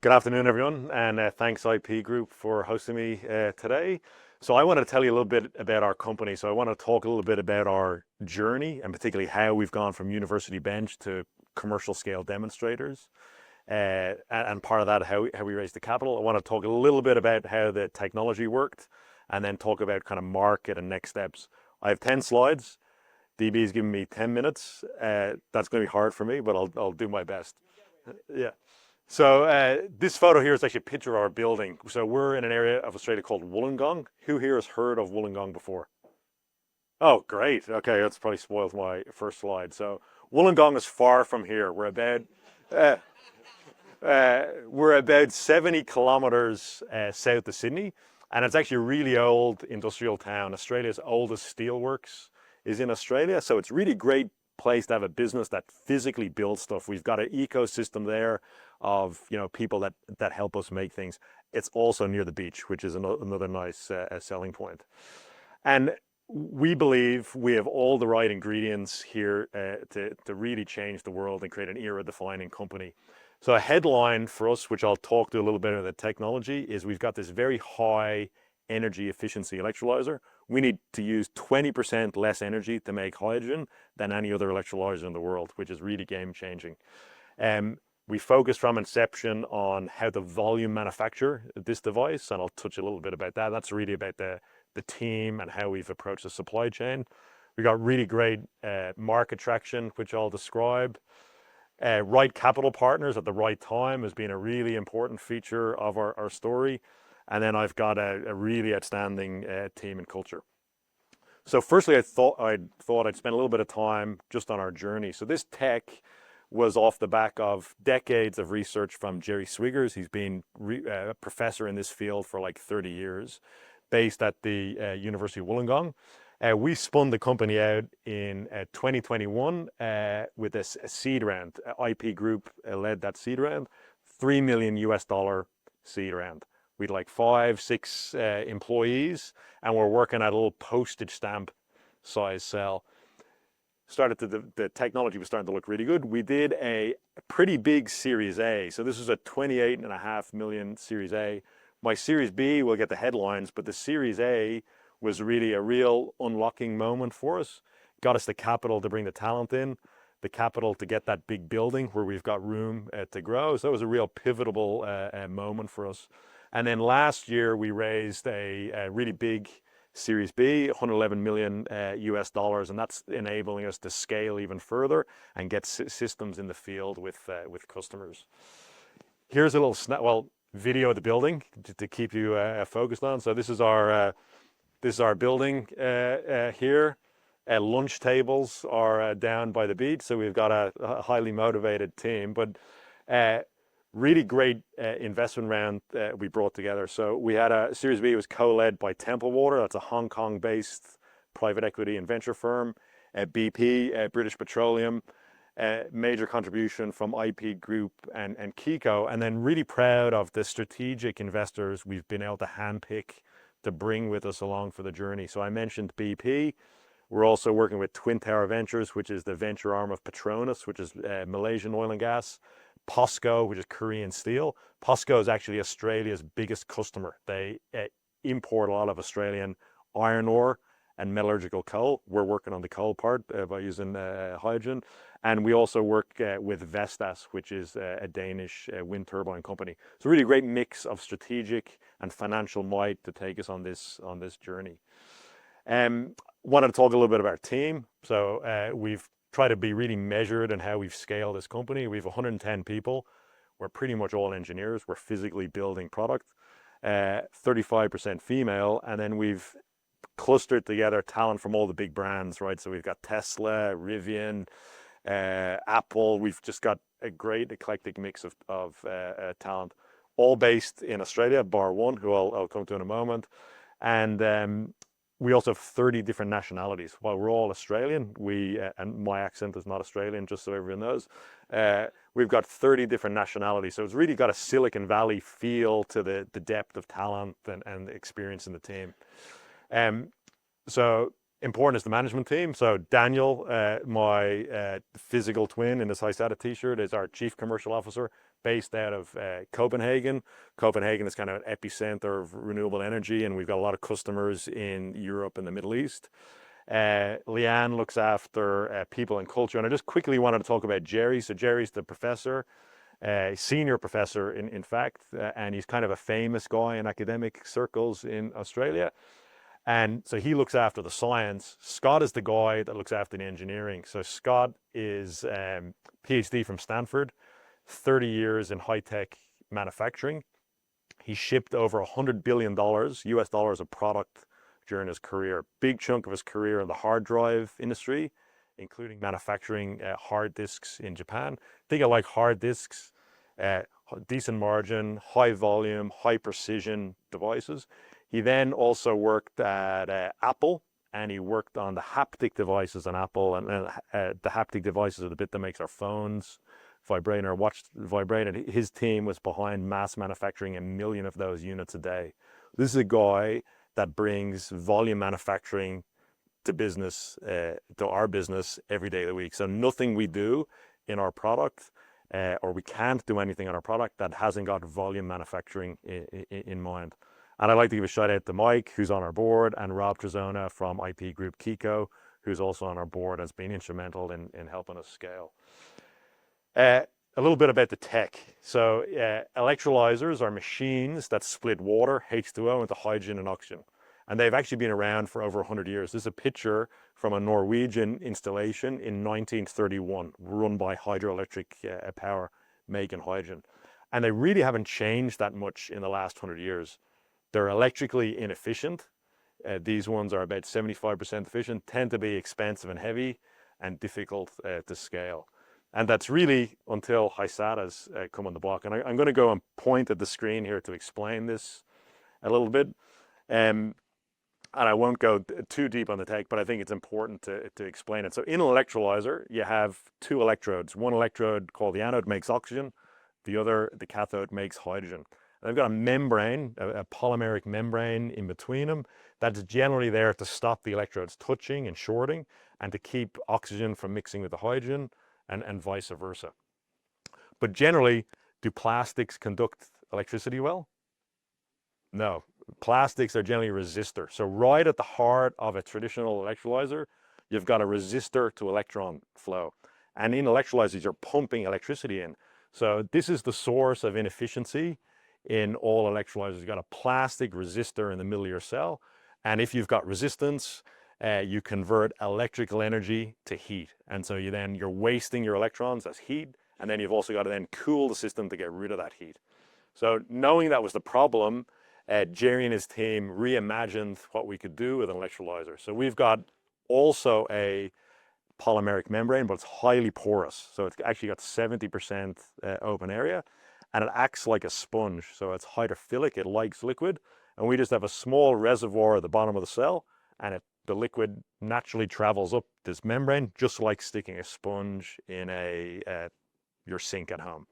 Good afternoon, everyone, and thanks IP Group for hosting me today. So I want to tell you a little bit about our company. So I want to talk a little bit about our journey, and particularly how we've gone from university bench to commercial scale demonstrators. And part of that, how we raised the capital. I want to talk a little bit about how the technology worked, and then talk about kind of market and next steps. I have 10 slides. DB is giving me 10 minutes. That's going to be hard for me, but I'll do my best. Yeah. So this photo here is actually a picture of our building. So we're in an area of Australia called Wollongong. Who here has heard of Wollongong before? Oh, great. Okay, that's probably spoiled my first slide. So Wollongong is far from here. Uh, we're about 70 kilometers south of Sydney, and it's actually a really old industrial town. Australia's oldest steelworks is in Australia, so it's really great place to have a business that physically builds stuff. We've got an ecosystem there of people that help us make things. It's also near the beach, which is another nice selling point. And we believe we have all the right ingredients here to really change the world and create an era-defining company. So a headline for us, which I'll talk to a little bit of the technology, is we've got this very high energy efficiency electrolyzer. We need to use 20% less energy to make hydrogen than any other electrolyzer in the world, which is really game changing. We focused from inception on how to volume manufacture this device, and I'll touch a little bit about that. That's really about the team and how we've approached the supply chain. We got really great market traction, which I'll describe. Right capital partners at the right time has been a really important feature of our story. And then I've got a really outstanding team and culture. So firstly, I thought I'd spend a little bit of time just on our journey. So this tech was off the back of decades of research from Jerry Swiggers. He's been a professor in this field for like 30 years, based at the University of Wollongong. We spun the company out in 2021 with a seed round. IP Group led that seed round, $3 million seed round. We'd like 5, 6 employees, and we're working at a little postage stamp size cell. The technology was starting to look really good. We did a pretty big Series A. So this was a 28.5 million Series A. My Series B will get the headlines, but the Series A was really a real unlocking moment for us. Got us the capital to bring the talent in, the capital to get that big building where we've got room to grow. So it was a real pivotal moment for us. And then last year we raised a really big Series B, $111 million US, and that's enabling us to scale even further and get systems in the field with customers. Here's a little video of the building to keep you focused on. So this is our building here. Lunch tables are down by the beach, so we've got a highly motivated team, but really great investment round we brought together. So we had a Series B, was co-led by Temple Water. That's a Hong Kong-based private equity and venture firm. BP, British Petroleum, major contribution from IP Group and Kiko. And then really proud of the strategic investors we've been able to handpick to bring with us along for the journey. So I mentioned BP. We're also working with Twin Tower Ventures, which is the venture arm of Petronas, which is Malaysian oil and gas. POSCO, which is Korean steel. POSCO is actually Australia's biggest customer. They import a lot of Australian iron ore and metallurgical coal. We're working on the coal part by using hydrogen. And we also work with Vestas, which is a Danish wind turbine company. So really great mix of strategic and financial might to take us on this journey. Wanted to talk a little bit about our team. So we've tried to be really measured in how we've scaled this company. We have 110 people. We're pretty much all engineers. We're physically building product. 35% female, and then we've clustered together talent from all the big brands, right? So we've got Tesla, Rivian, Apple. We've just got a great eclectic mix of talent, all based in Australia, bar one, who I'll come to in a moment. And we also have 30 different nationalities. While we're all Australian, and my accent is not Australian, just so everyone knows, we've got 30 different nationalities. So it's really got a Silicon Valley feel to the depth of talent and experience in the team. So important is the management team. So Daniel, my physical twin in this Hysata t-shirt, is our chief commercial officer based out of Copenhagen. Copenhagen is kind of an epicenter of renewable energy, and we've got a lot of customers in Europe and the Middle East. Leanne looks after people and culture. And I just quickly wanted to talk about Jerry. So Jerry's the professor, senior professor in fact, and he's kind of a famous guy in academic circles in Australia. And so he looks after the science. Scott is the guy that looks after the engineering. So Scott is PhD from Stanford, 30 years in high-tech manufacturing. He shipped over $100 billion US dollars of product during his career. Big chunk of his career in the hard drive industry, including manufacturing hard disks in Japan. Think of like hard disks, decent margin, high volume, high precision devices. He then also worked at Apple, and he worked on the haptic devices on Apple. And the haptic devices are the bit that makes our phones vibrate or watch vibrate. And his team was behind mass manufacturing 1 million of those units a day. This is a guy that brings volume manufacturing to business, to our business every day of the week. So nothing we do in our product, or we can't do anything on our product that hasn't got volume manufacturing in mind. And I'd like to give a shout out to Mike, who's on our board, and Rob Trezona from IP Group Kiko, who's also on our board, has been instrumental in helping us scale. A little bit about the tech. So electrolyzers are machines that split water, H2O, into hydrogen and oxygen. And they've actually been around for over 100 years. This is a picture from a Norwegian installation in 1931, run by hydroelectric power, making hydrogen. And they really haven't changed that much in the last 100 years. They're electrically inefficient. These ones are about 75% efficient, tend to be expensive and heavy, and difficult to scale. And that's really until Hysata's come on the block. And I'm going to go and point at the screen here to explain this a little bit. And I won't go too deep on the tech, but I think it's important to explain it. So in an electrolyzer, you have two electrodes. One electrode called the anode makes oxygen. The other, the cathode, makes hydrogen. They've got a membrane, a polymeric membrane in between them that's generally there to stop the electrodes touching and shorting and to keep oxygen from mixing with the hydrogen and vice versa. But generally, do plastics conduct electricity well? No. Plastics are generally a resistor. So right at the heart of a traditional electrolyzer, you've got a resistor to electron flow. And in electrolyzers, you're pumping electricity in. So this is the source of inefficiency in all electrolyzers. You've got a plastic resistor in the middle of your cell. And if you've got resistance, you convert electrical energy to heat. And so you're wasting your electrons as heat. And then you've also got to then cool the system to get rid of that heat. So knowing that was the problem, Jerry and his team reimagined what we could do with an electrolyzer. So we've got also a polymeric membrane, but it's highly porous. So it's actually got 70% open area, and it acts like a sponge. So it's hydrophilic, it likes liquid, and we just have a small reservoir at the bottom of the cell, and the liquid naturally travels up this membrane, just like sticking a sponge in your sink at home.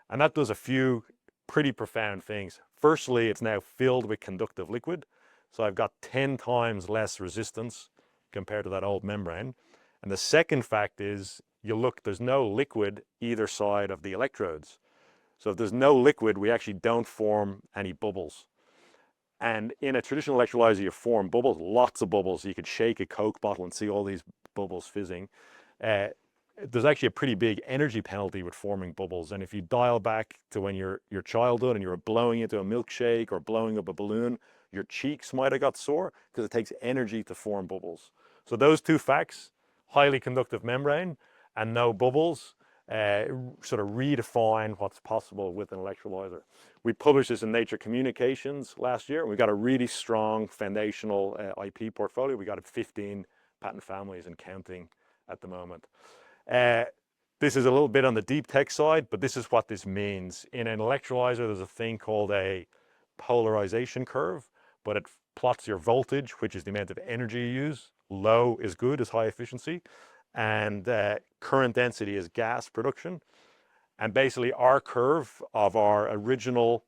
And that does a few pretty profound things. Firstly, it's now filled with conductive liquid. So I've got 10 times less resistance compared to that old membrane. And the second fact is, there's no liquid either side of the electrodes. So if there's no liquid, we actually don't form any bubbles. And in a traditional electrolyzer, you form bubbles, lots of bubbles. You could shake a Coke bottle and see all these bubbles fizzing. There's actually a pretty big energy penalty with forming bubbles. And if you dial back to when your childhood and you were blowing into a milkshake or blowing up a balloon, your cheeks might have got sore because it takes energy to form bubbles. So those two facts, highly conductive membrane and no bubbles, sort of redefine what's possible with an electrolyzer. We published this in Nature Communications last year. We got a really strong foundational IP portfolio. We got 15 patent families and counting at the moment. This is a little bit on the deep tech side, but this is what this means. In an electrolyzer, there's a thing called a polarization curve, but it plots your voltage, which is the amount of energy you use. Low is good, is high efficiency. And current density is gas production. And basically our curve of our original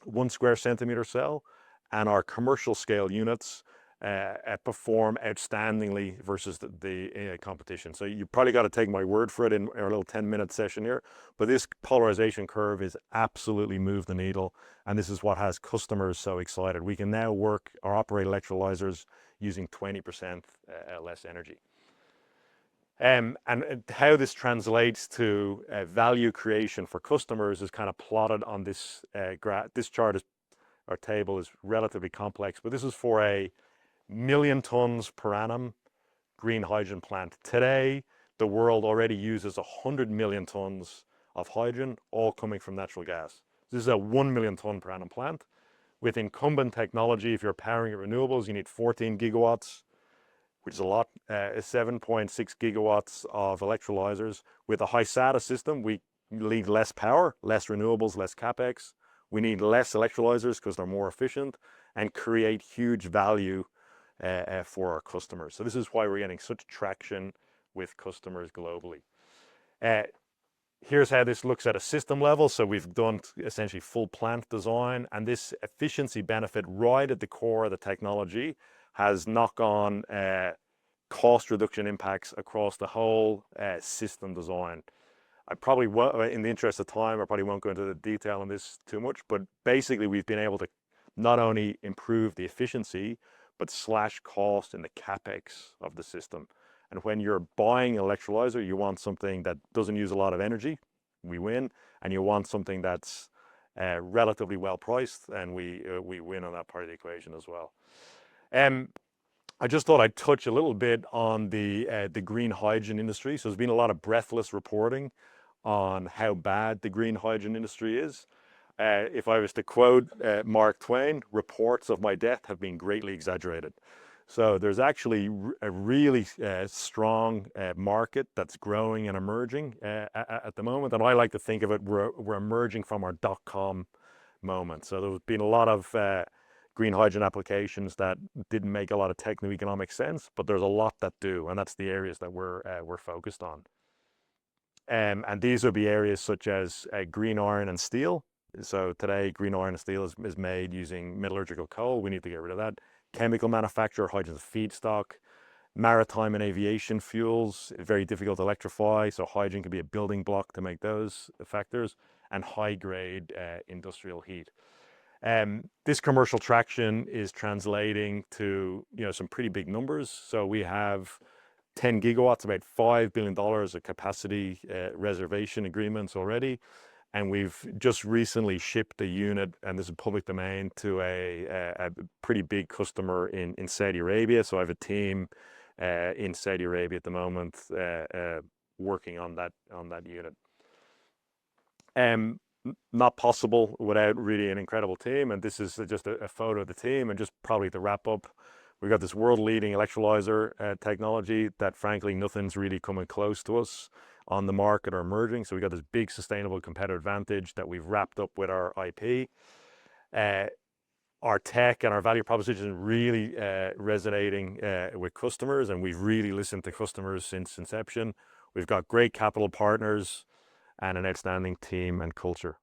1 square centimeter cell and our commercial scale units perform outstandingly versus the competition. So you probably got to take my word for it in our little 10-minute session here, but this polarization curve is absolutely moved the needle, and this is what has customers so excited. We can now work or operate electrolyzers using 20% less energy. And how this translates to value creation for customers is kind of plotted on this graph. This chart or table is relatively complex, but this is for a 1,000,000 tons per annum green hydrogen plant. Today, the world already uses 100 million tons of hydrogen, all coming from natural gas. This is a 1,000,000 ton per annum plant. With incumbent technology, if you're powering renewables, you need 14 gigawatts, which is a lot, 7.6 gigawatts of electrolyzers. With a Hysata system, we need less power, less renewables, less capex. We need less electrolyzers because they're more efficient and create huge value for our customers. So this is why we're getting such traction with customers globally. Here's how this looks at a system level. So we've done essentially full plant design, and this efficiency benefit right at the core of the technology has knock-on cost reduction impacts across the whole system design. I probably won't, in the interest of time, I probably won't go into the detail on this too much, but basically we've been able to not only improve the efficiency, but slash cost in the capex of the system. And when you're buying an electrolyzer, you want something that doesn't use a lot of energy, we win, and you want something that's relatively well priced, and we win on that part of the equation as well. I just thought I'd touch a little bit on the green hydrogen industry. So there's been a lot of breathless reporting on how bad the green hydrogen industry is. If I was to quote Mark Twain, reports of my death have been greatly exaggerated. So there's actually a really strong market that's growing and emerging at the moment. And I like to think of it, we're emerging from our dot-com moment. So there's been a lot of green hydrogen applications that didn't make a lot of techno-economic sense, but there's a lot that do, and that's the areas that we're focused on. And these would be areas such as green iron and steel. So today, green iron and steel is made using metallurgical coal. We need to get rid of that. Chemical manufacture, hydrogen feedstock. Maritime and aviation fuels, very difficult to electrify, so hydrogen can be a building block to make those factors. And high-grade industrial heat. This commercial traction is translating to some pretty big numbers. So we have 10 gigawatts, about $5 billion of capacity reservation agreements already. And we've just recently shipped a unit, and this is public domain, to a pretty big customer in Saudi Arabia. So I have a team in Saudi Arabia at the moment working on that unit. Not possible without really an incredible team. And this is just a photo of the team. And just probably to wrap up, we've got this world-leading electrolyzer technology that frankly nothing's really coming close to us on the market or emerging. So we've got this big sustainable competitive advantage that we've wrapped up with our IP. Our tech and our value proposition is really resonating with customers, and we've really listened to customers since inception. We've got great capital partners and an outstanding team and culture.